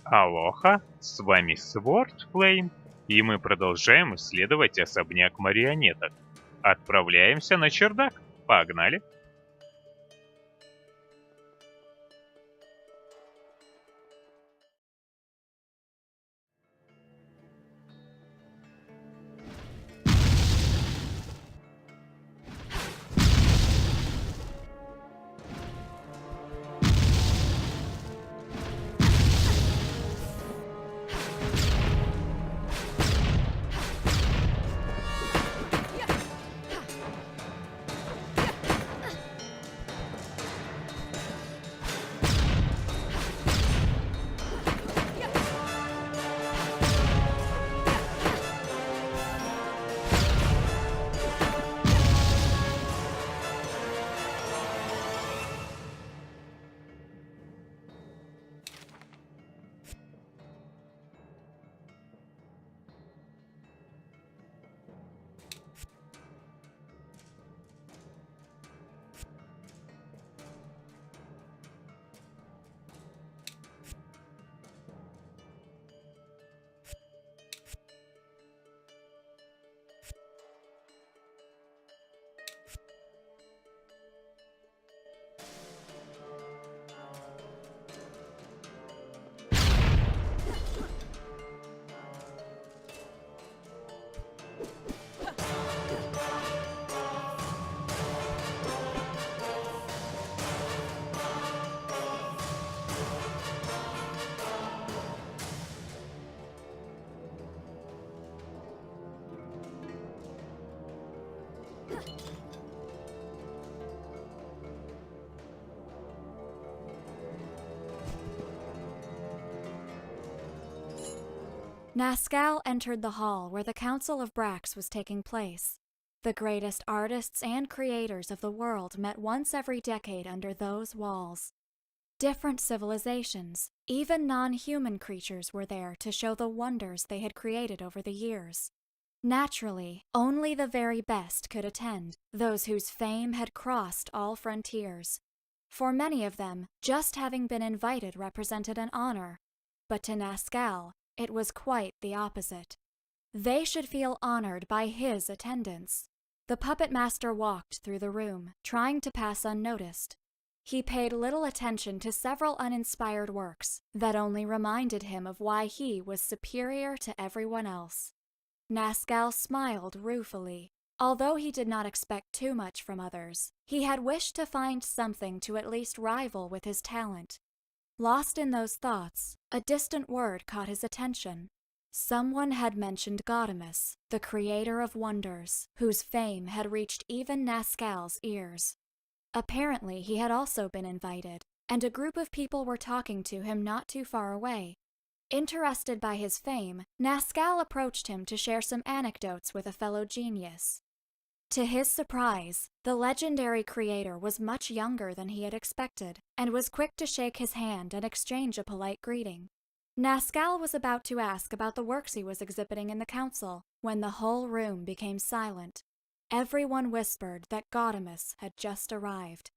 Алоха, с вами Swordflame, и мы продолжаем исследовать особняк марионеток. Отправляемся на чердак. Погнали! Nascal entered the hall where the Council of Brax was taking place. The greatest artists and creators of the world met once every decade under those walls. Different civilizations, even non-human creatures, were there to show the wonders they had created over the years. Naturally, only the very best could attend, those whose fame had crossed all frontiers. For many of them, just having been invited represented an honor, but to Nascal, it was quite the opposite. They should feel honored by his attendance. The puppet master walked through the room, trying to pass unnoticed. He paid little attention to several uninspired works that only reminded him of why he was superior to everyone else. Nascal smiled ruefully. Although he did not expect too much from others, he had wished to find something to at least rival with his talent. Lost in those thoughts, a distant word caught his attention. Someone had mentioned Gaudeamus, the creator of wonders, whose fame had reached even Nascal's ears. Apparently, he had also been invited, and a group of people were talking to him not too far away. Interested by his fame, Nascal approached him to share some anecdotes with a fellow genius. To his surprise, the legendary creator was much younger than he had expected, and was quick to shake his hand and exchange a polite greeting. Nascal was about to ask about the works he was exhibiting in the council, when the whole room became silent. Everyone whispered that Gaudeamus had just arrived.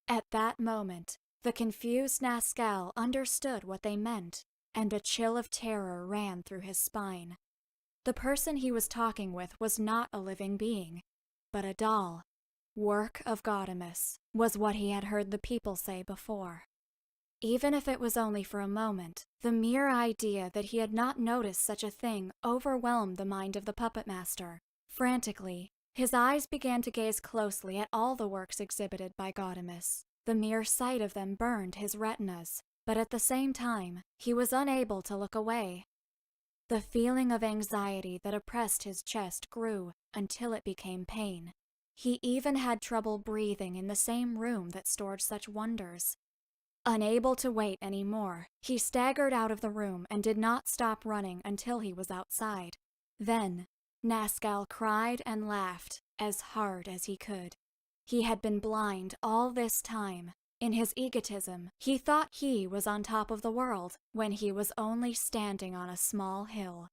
At that moment, the confused Nascal understood what they meant, and a chill of terror ran through his spine. The person he was talking with was not a living being, but a doll. Work of Gaudeamus was what he had heard the people say before. Even if it was only for a moment, the mere idea that he had not noticed such a thing overwhelmed the mind of the puppet master. Frantically, his eyes began to gaze closely at all the works exhibited by Gaudeamus. The mere sight of them burned his retinas, but at the same time, he was unable to look away. The feeling of anxiety that oppressed his chest grew until it became pain. He even had trouble breathing in the same room that stored such wonders. Unable to wait any more, he staggered out of the room and did not stop running until he was outside. Then, Nascal cried and laughed as hard as he could. He had been blind all this time. In his egotism, he thought he was on top of the world when he was only standing on a small hill.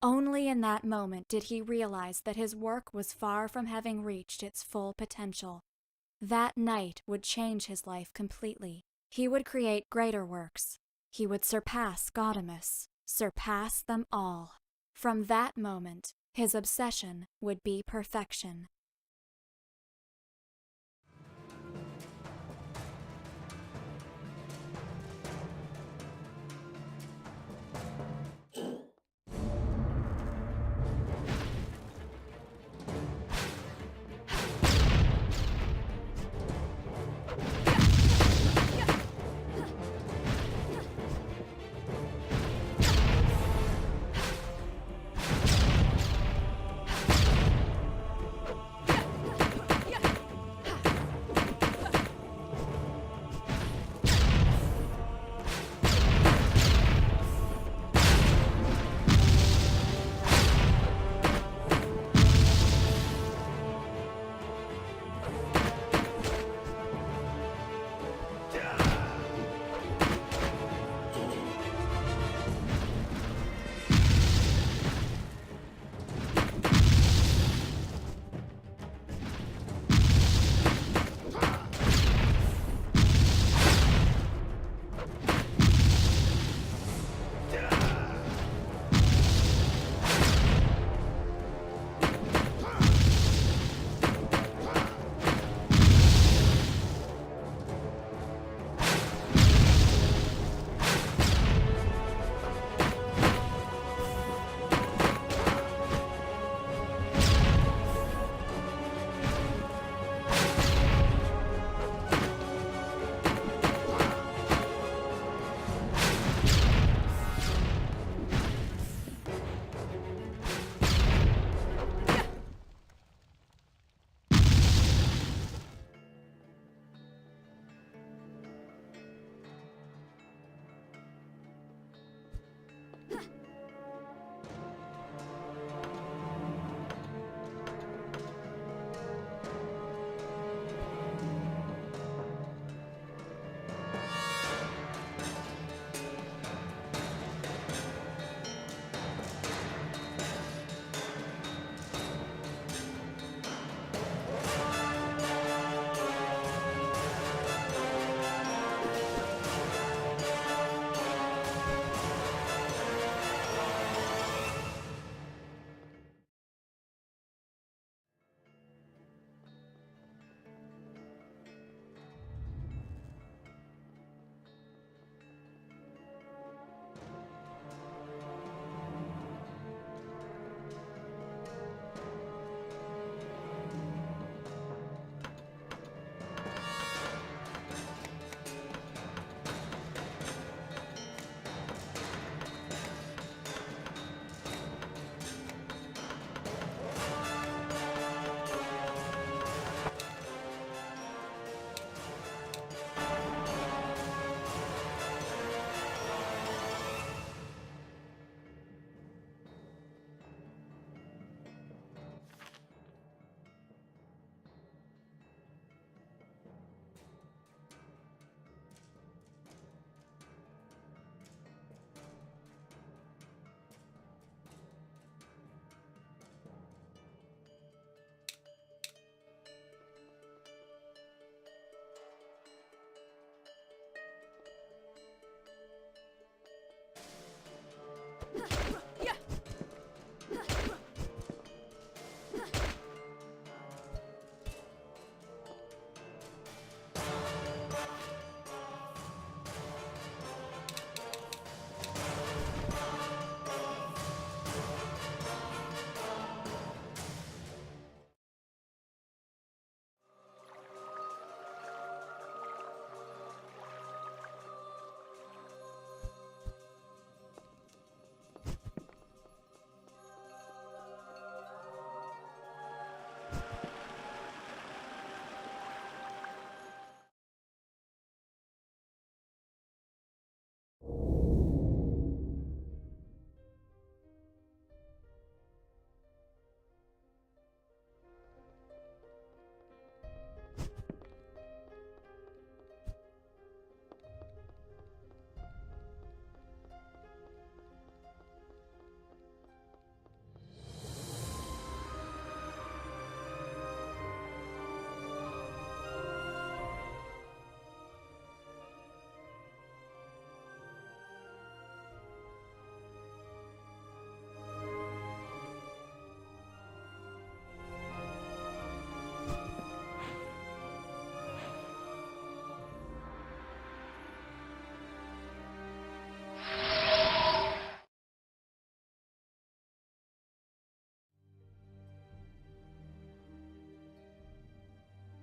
Only in that moment did he realize that his work was far from having reached its full potential. That night would change his life completely. He would create greater works. he would surpass Gaudamus, surpass them all. From that moment, his obsession would be perfection.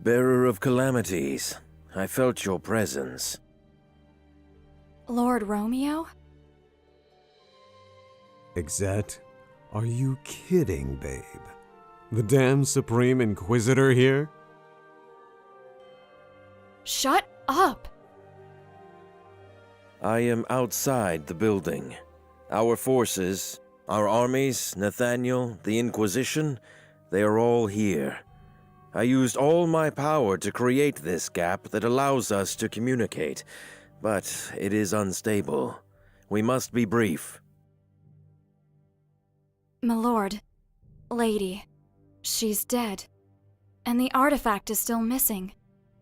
Bearer of calamities, I felt your presence. Lord Romeo? Exet, are you kidding, babe? The damn Supreme Inquisitor here? Shut up! I am outside the building. Our forces, our armies, Nathaniel, the Inquisition, they are all here. I used all my power to create this gap that allows us to communicate, but it is unstable. We must be brief. My lord, lady, she's dead. And the artifact is still missing.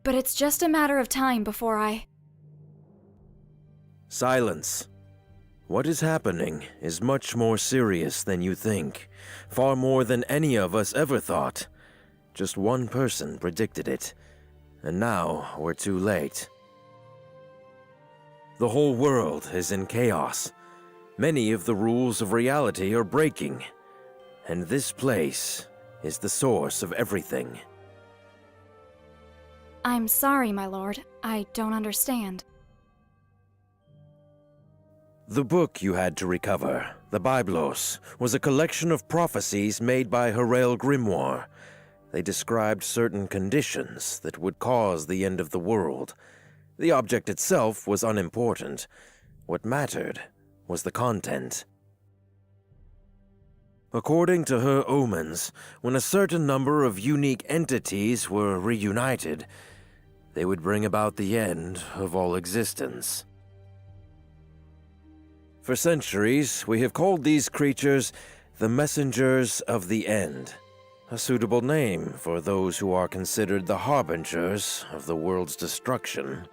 But it's just a matter of time before I... Silence. What is happening is much more serious than you think. Far more than any of us ever thought. Just one person predicted it. And now we're too late. The whole world is in chaos. Many of the rules of reality are breaking. And this place is the source of everything. I'm sorry, my lord. I don't understand. The book you had to recover, the Biblos, was a collection of prophecies made by Herael Grimoire. They described certain conditions that would cause the end of the world. The object itself was unimportant. What mattered was the content. According to her omens, when a certain number of unique entities were reunited, they would bring about the end of all existence. For centuries, we have called these creatures the Messengers of the End, a suitable name for those who are considered the harbingers of the world's destruction.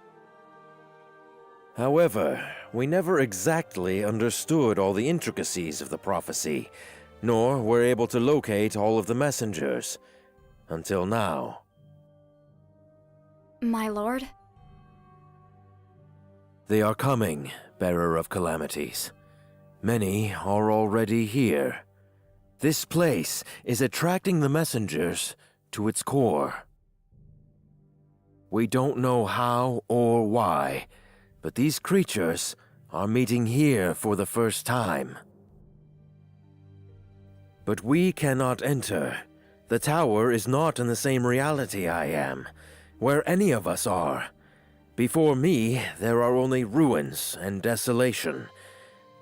However, we never exactly understood all the intricacies of the prophecy, nor were able to locate all of the messengers, until now. My lord? They are coming, bearer of calamities. Many are already here. This place is attracting the messengers to its core. We don't know how or why, but these creatures are meeting here for the first time. But we cannot enter. The tower is not in the same reality I am, where any of us are. Before me, there are only ruins and desolation.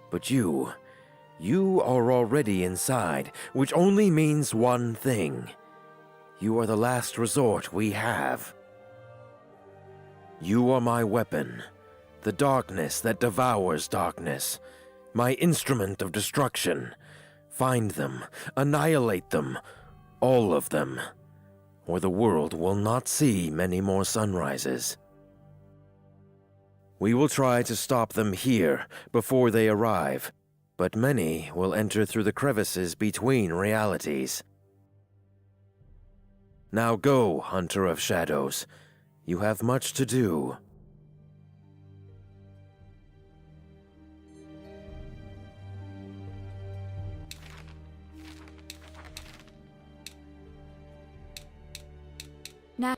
But you are already inside, which only means one thing. You are the last resort we have. You are my weapon, the darkness that devours darkness, my instrument of destruction. Find them, annihilate them, all of them, or the world will not see many more sunrises. We will try to stop them here before they arrive, but many will enter through the crevices between realities. Now go, Hunter of Shadows. You have much to do. Now...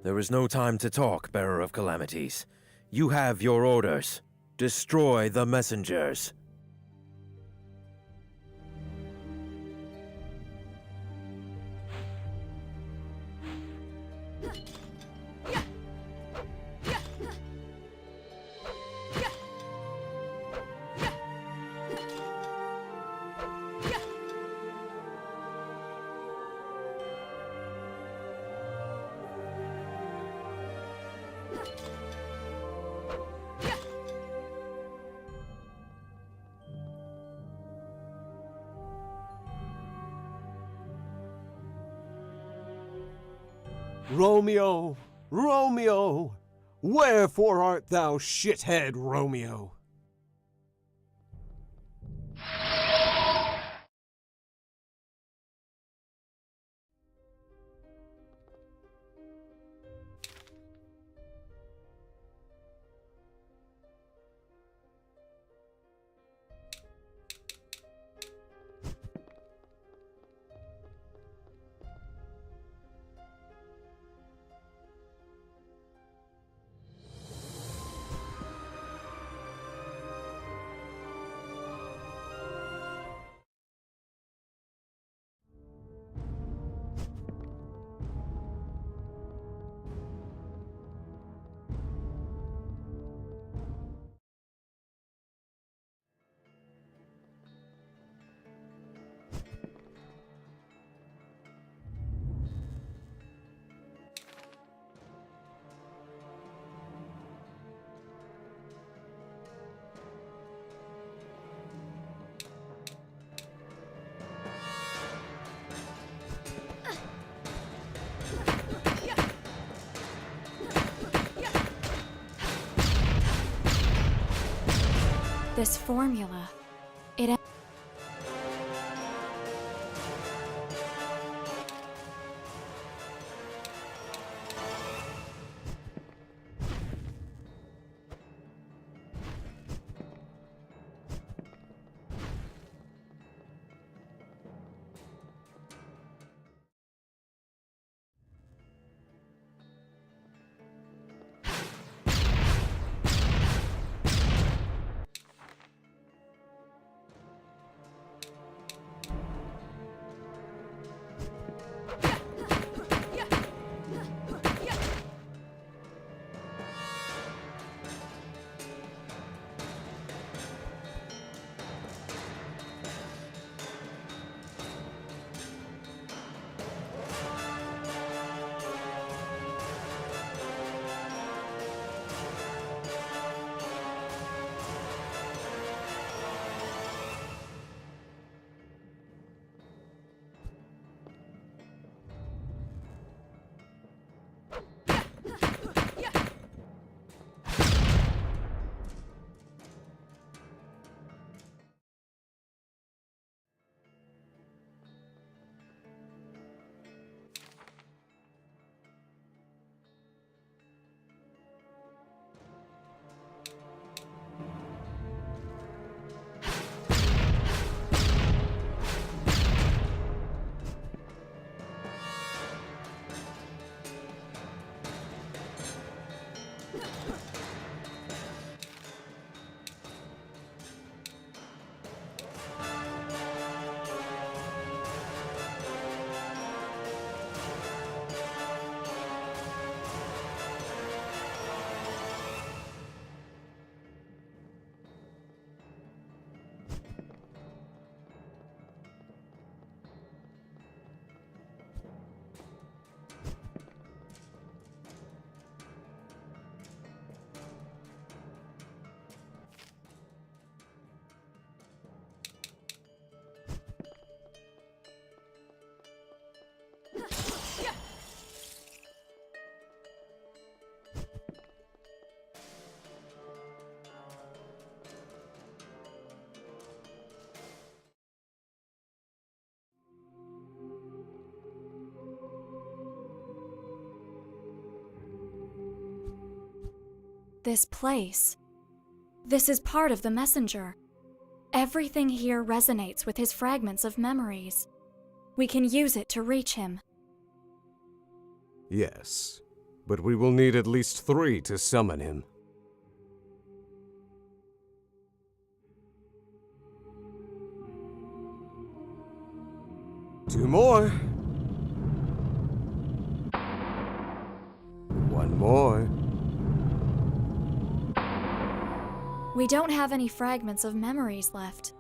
There is no time to talk, Bearer of Calamities. You have your orders. Destroy the messengers. Romeo, Romeo, wherefore art thou shithead, Romeo? This formula, it... This place. This is part of the messenger. Everything here resonates with his fragments of memories. We can use it to reach him. Yes, but we will need at least 3 to summon him. Two more. One more. We don't have any fragments of memories left.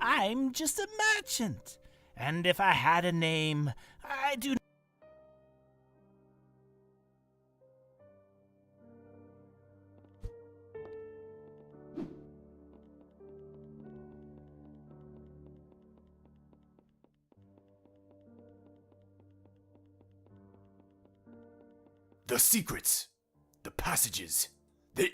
I'm just a merchant. And if I had a name, I do. The secrets, the passages, they...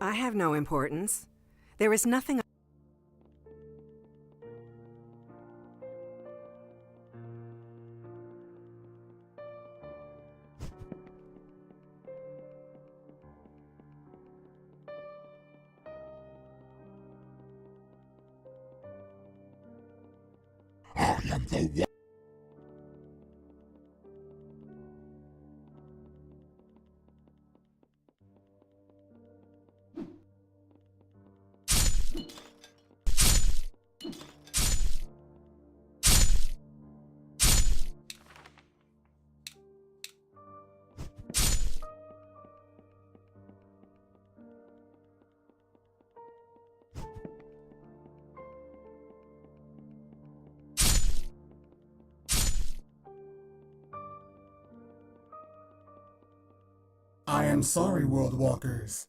I have no importance. There is nothing. I am the one. I am sorry, World Walkers.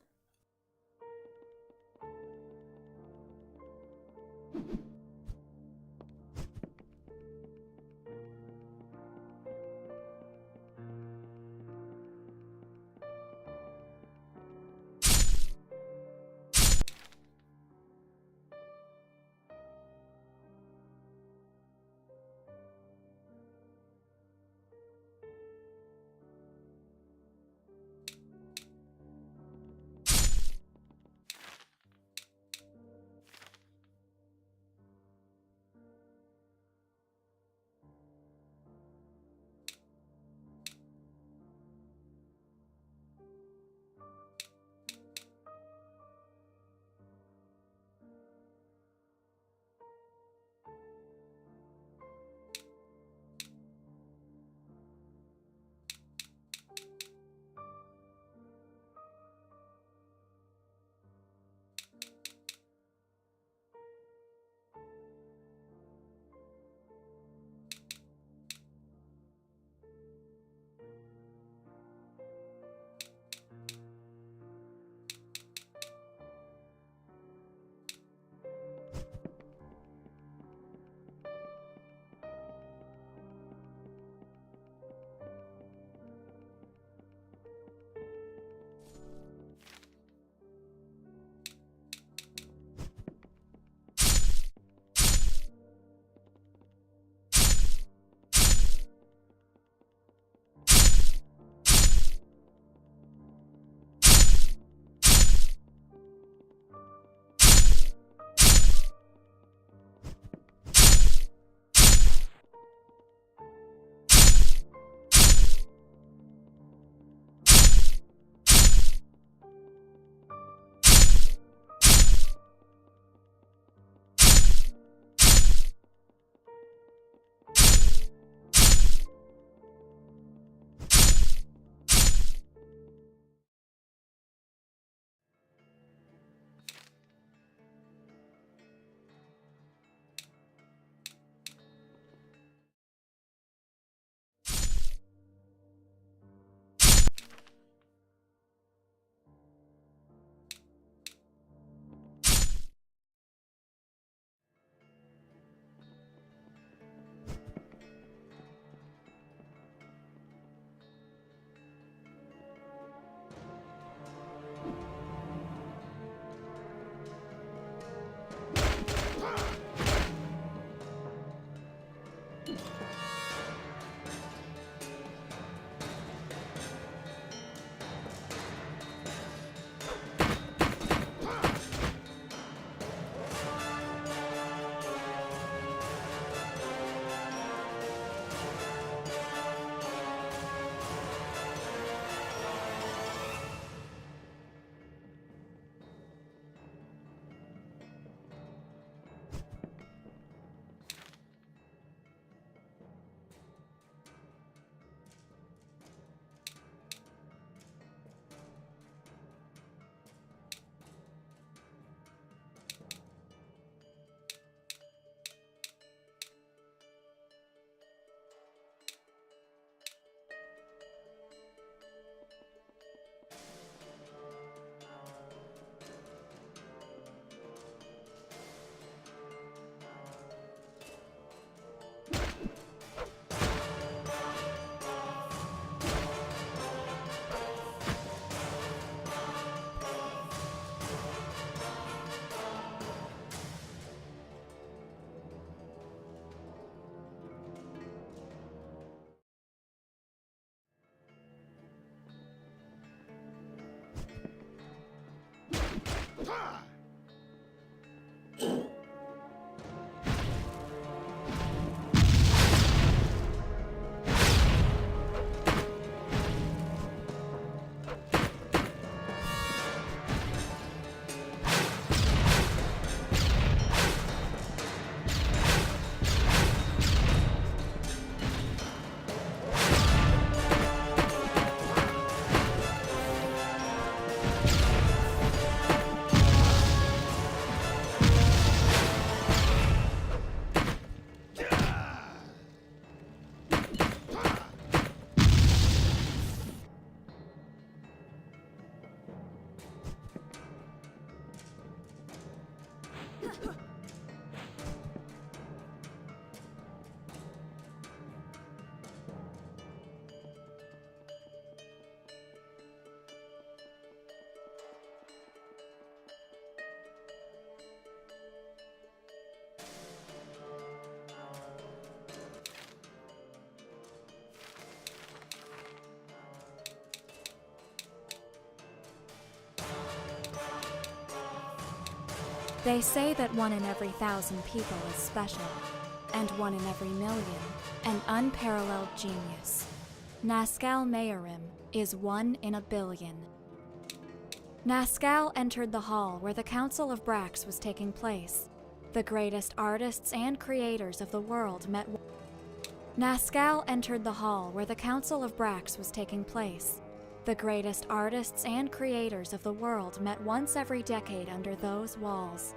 They say that 1 in every 1,000 people is special, and 1 in every million, an unparalleled genius. Nazcal Mayorim is 1 in a billion. Nazcal entered the hall where the Council of Brax was taking place. The greatest artists and creators of the world met. Nazcal entered the hall where the Council of Brax was taking place. The greatest artists and creators of the world met once every decade under those walls.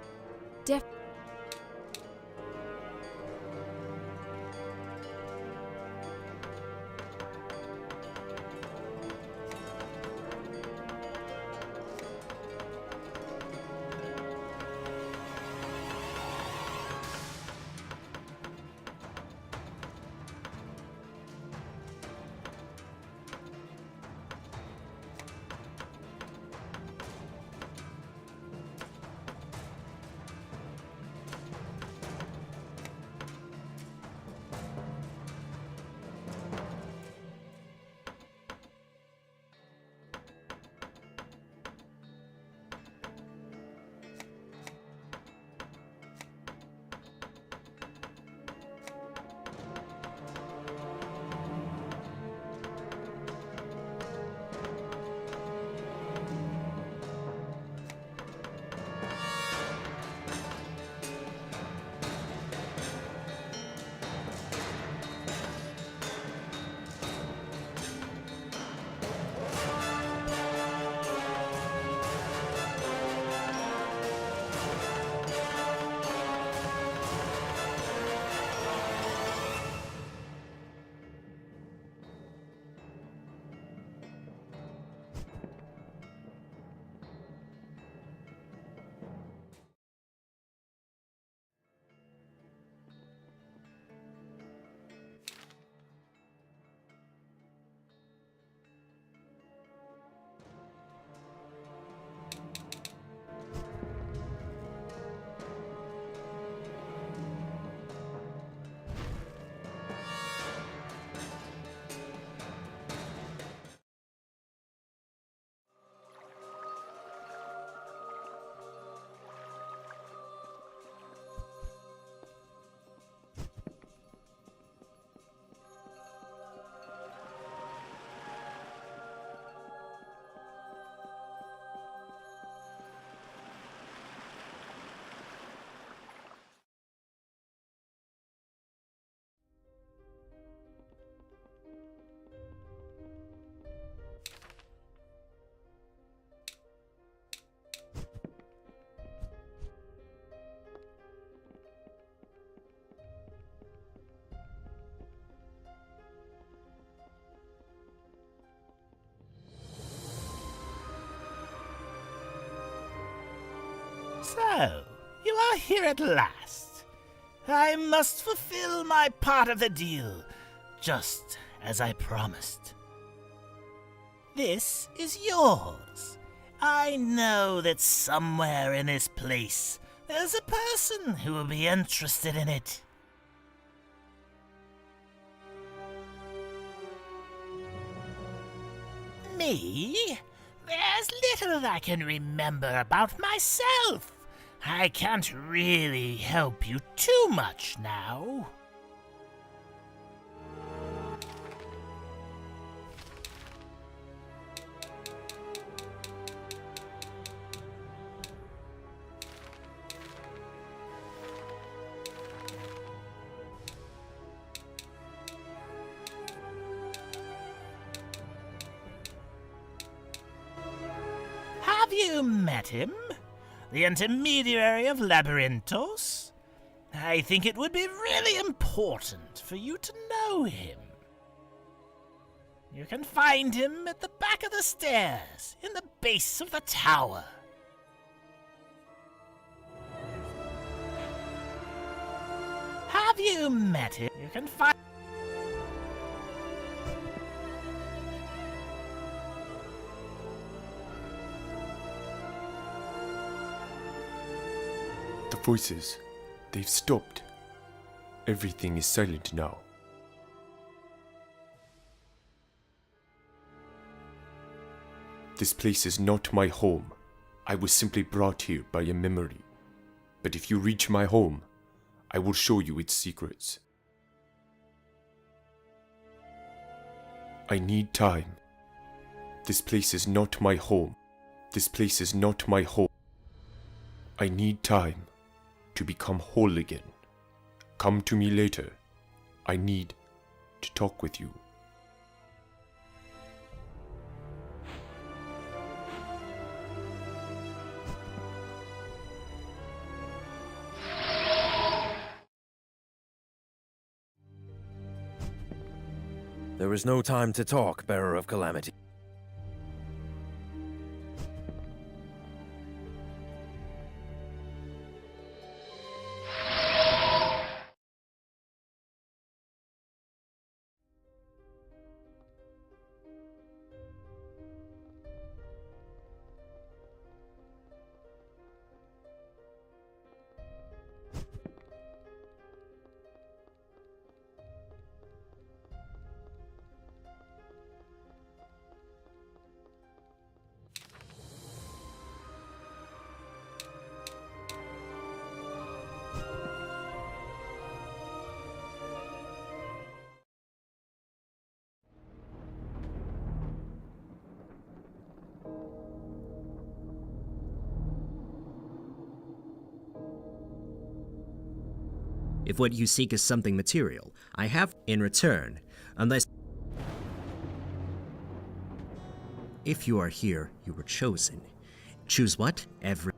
So, you are here at last. I must fulfill my part of the deal, just as I promised. This is yours. I know that somewhere in this place there's a person who will be interested in it. Me? There's little I can remember about myself. I can't really help you too much now. Have you met him? The intermediary of Labyrinthos? I think it would be really important for you to know him. You can find him at the back of the stairs, in the base of the tower. Have you met him? You can find... The voices, they've stopped. Everything is silent now. This place is not my home. I was simply brought here by a memory. But if you reach my home, I will show you its secrets. I need time. This place is not my home. This place is not my home. I need time to become whole again. Come to me later. I need to talk with you. There is no time to talk, bearer of calamity. If what you seek is something material, I have in return, unless... If you are here, you were chosen. Choose what? Every...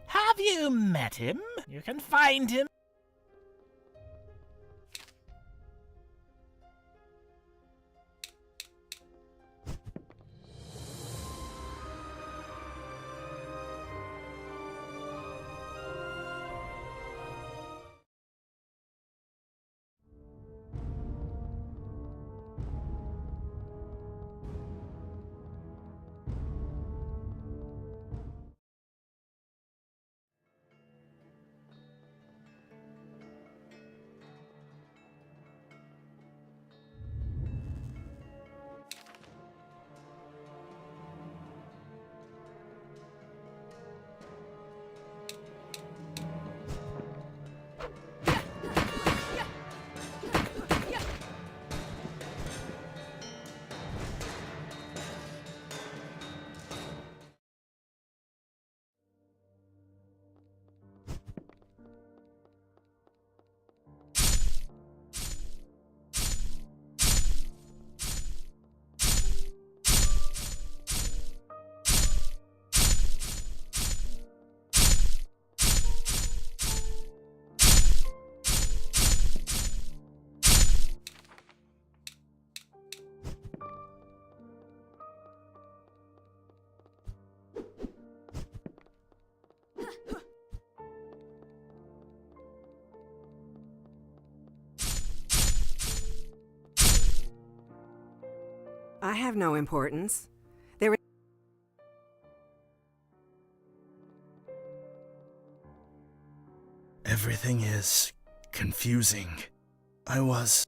Have you met him? You can find him. I have no importance. There is... Everything is confusing. I was...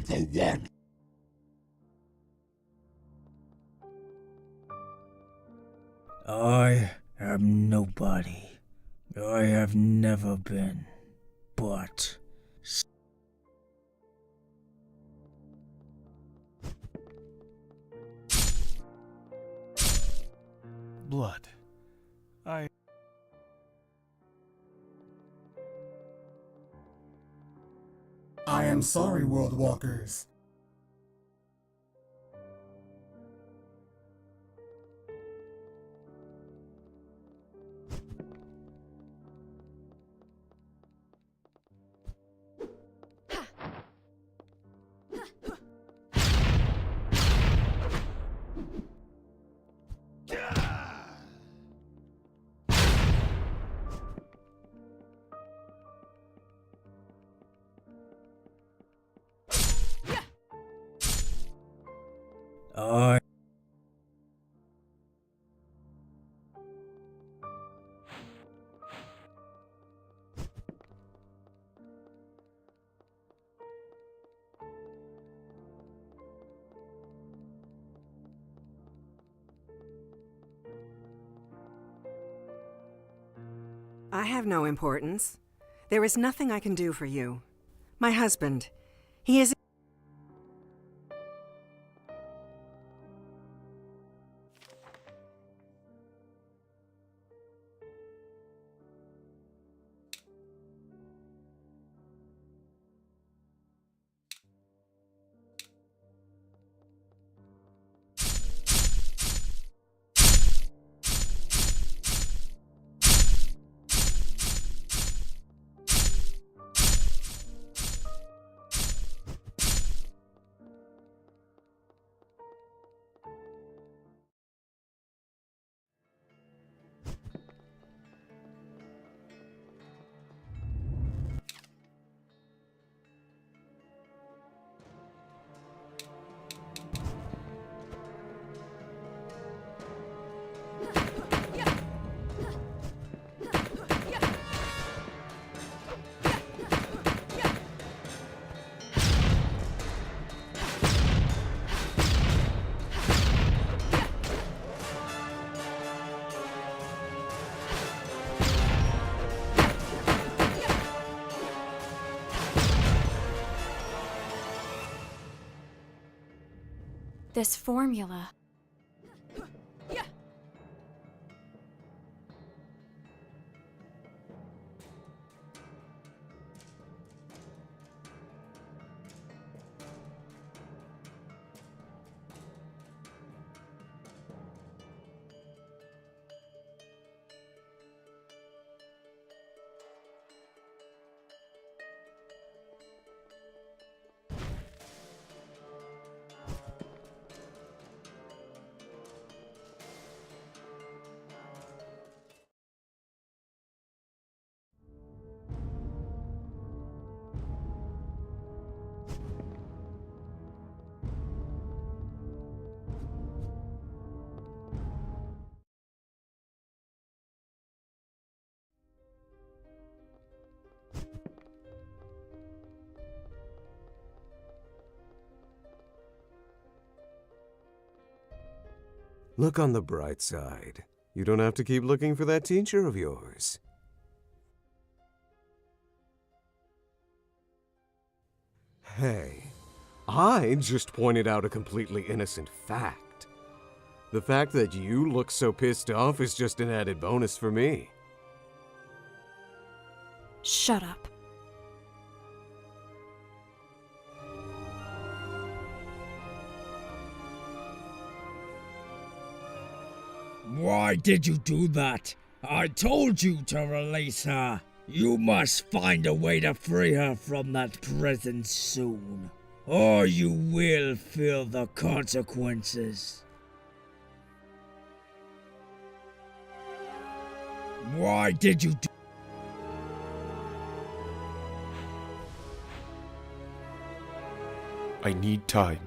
the one. I am nobody. I have never been, but... Blood. I am sorry, World Walkers. I have no importance. There is nothing I can do for you. My husband, he is... This formula. Look on the bright side. You don't have to keep looking for that teacher of yours. Hey, I just pointed out a completely innocent fact. The fact that you look so pissed off is just an added bonus for me. Shut up. Why did you do that? I told you to release her. You must find a way to free her from that prison soon, or you will feel the consequences. Why did you do... I need time.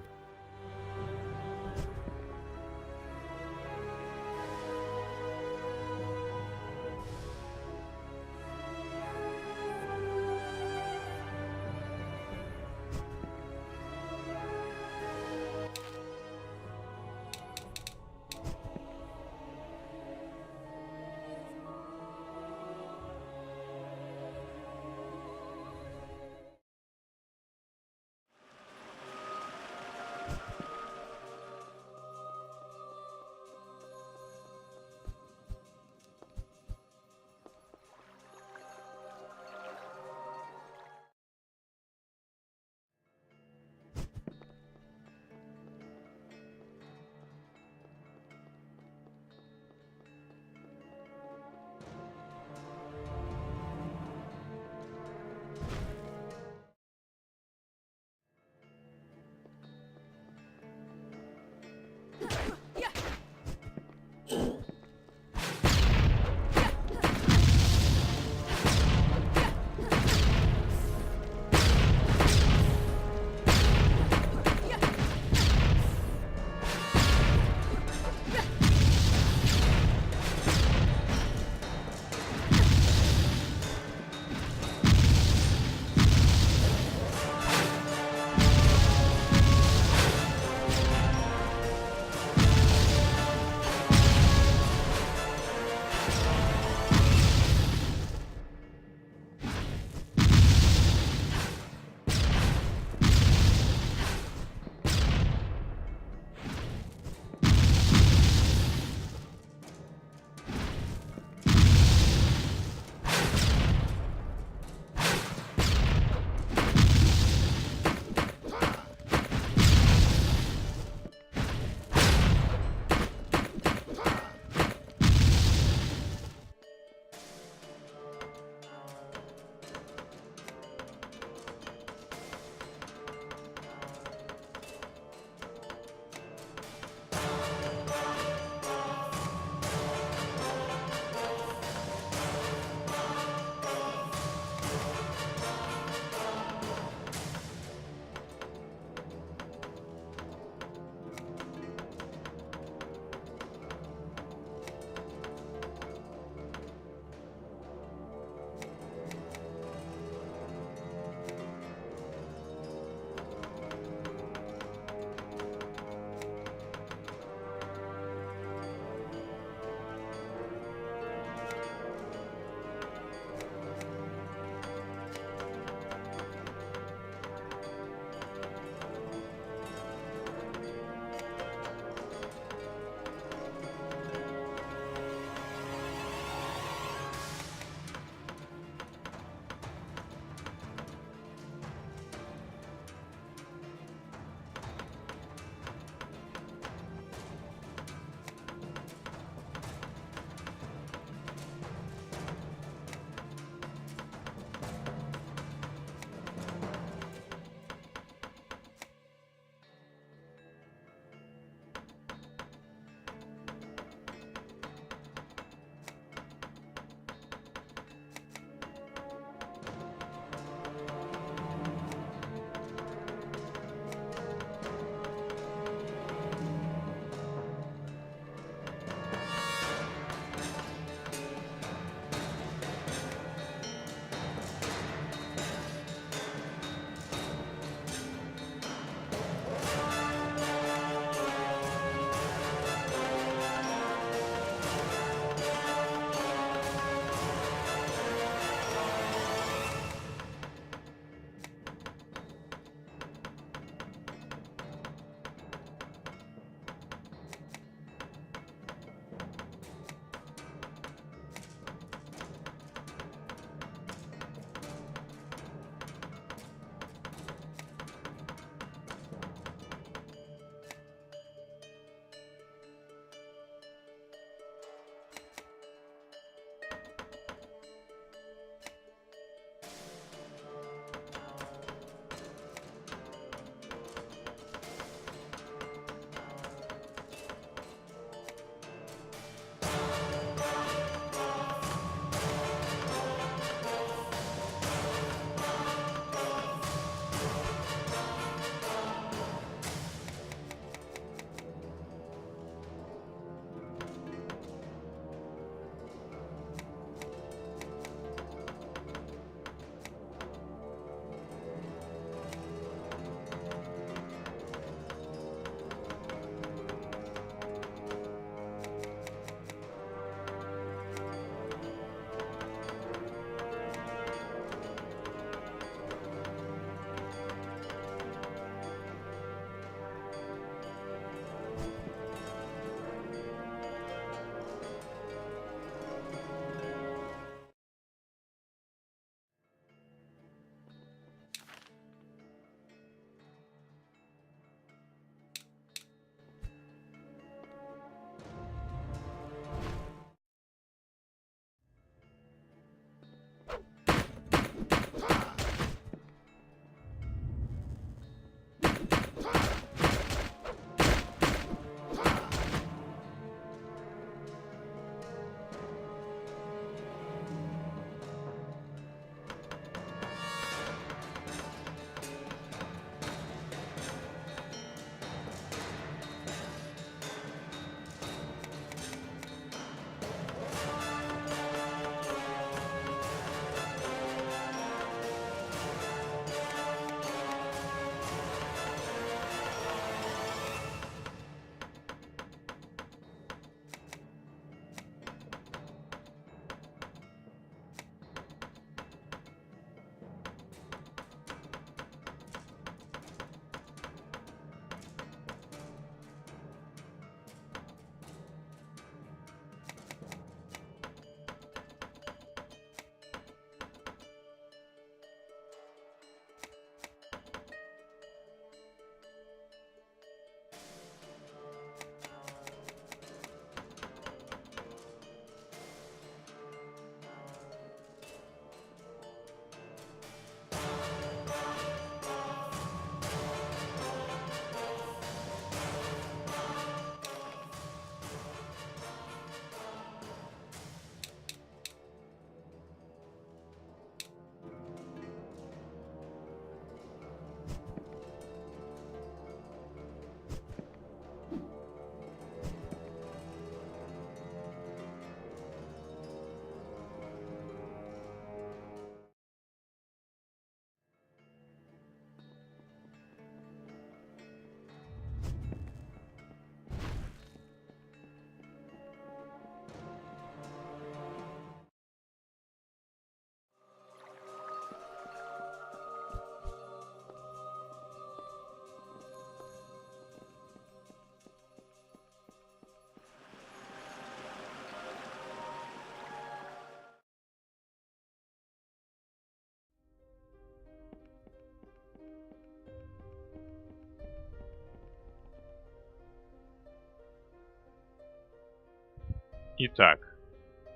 Итак,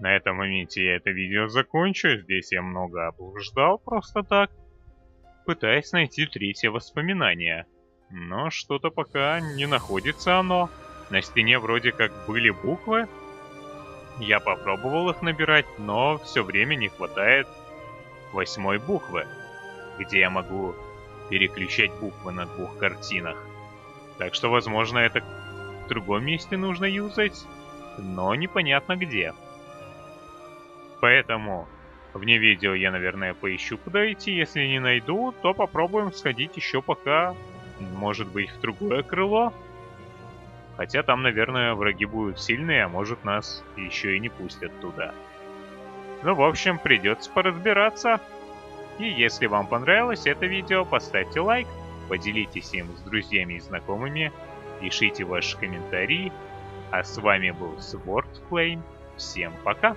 на этом моменте я это видео закончу. Здесь я много облуждал просто так, пытаясь найти третье воспоминание. Но что-то пока не находится оно. На стене вроде как были буквы. Я попробовал их набирать, но все время не хватает 8-й буквы, где я могу переключать буквы на 2 картинах. Так что, возможно, это в другом месте нужно юзать, но непонятно где. Поэтому вне видео я, наверное, поищу, куда идти. Если не найду, то попробуем сходить еще пока, может быть, в другое крыло. Хотя там, наверное, враги будут сильные, а может нас еще и не пустят туда. Ну, в общем, придется поразбираться. И если вам понравилось это видео, поставьте лайк, поделитесь им с друзьями и знакомыми, пишите ваши комментарии. А с вами был Sword Flame. Всем пока!